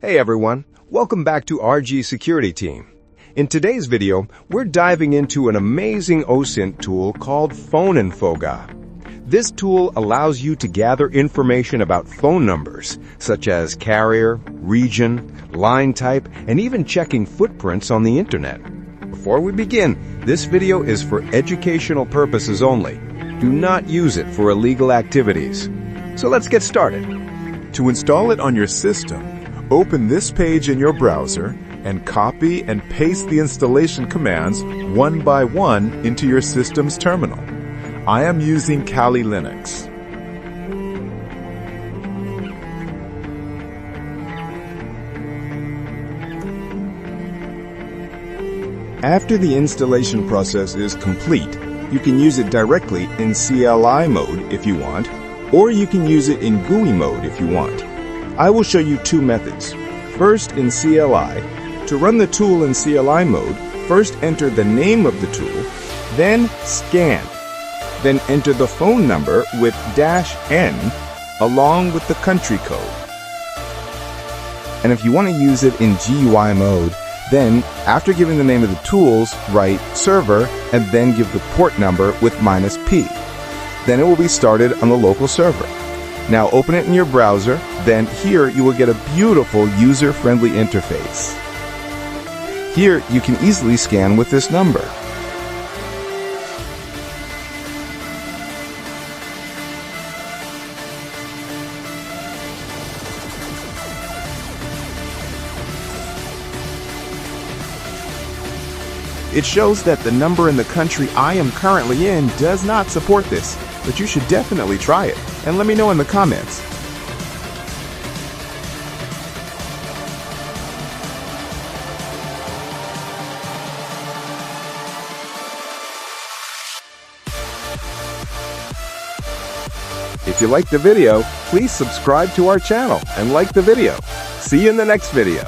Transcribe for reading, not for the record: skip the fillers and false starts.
Hey everyone, welcome back to RGSecurityTeam. In today's video, we're diving into an amazing OSINT tool called PhoneInfoga. This tool allows you to gather information about phone numbers, such as carrier, region, line type, and even checking footprints on the internet. Before we begin, this video is for educational purposes only. Do not use it for illegal activities. So let's get started. To install it on your system, open this page in your browser and copy and paste the installation commands one by one into your system's terminal. I am using Kali Linux. After the installation process is complete, you can use it directly in CLI mode if you want, or you can use it in GUI mode if you want. I will show you two methods. First, in CLI. To run the tool in CLI mode, first enter the name of the tool, then scan. Then enter the phone number with -N along with the country code. And if you want to use it in GUI mode, then after giving the name of the tools, write server and then give the port number with -P. Then it will be started on the local server. Now open it in your browser, then here you will get a beautiful user-friendly interface. Here you can easily scan with this number. It shows that the number in the country I am currently in does not support this, but you should definitely try it, and let me know in the comments. If you liked the video, please subscribe to our channel and like the video. See you in the next video.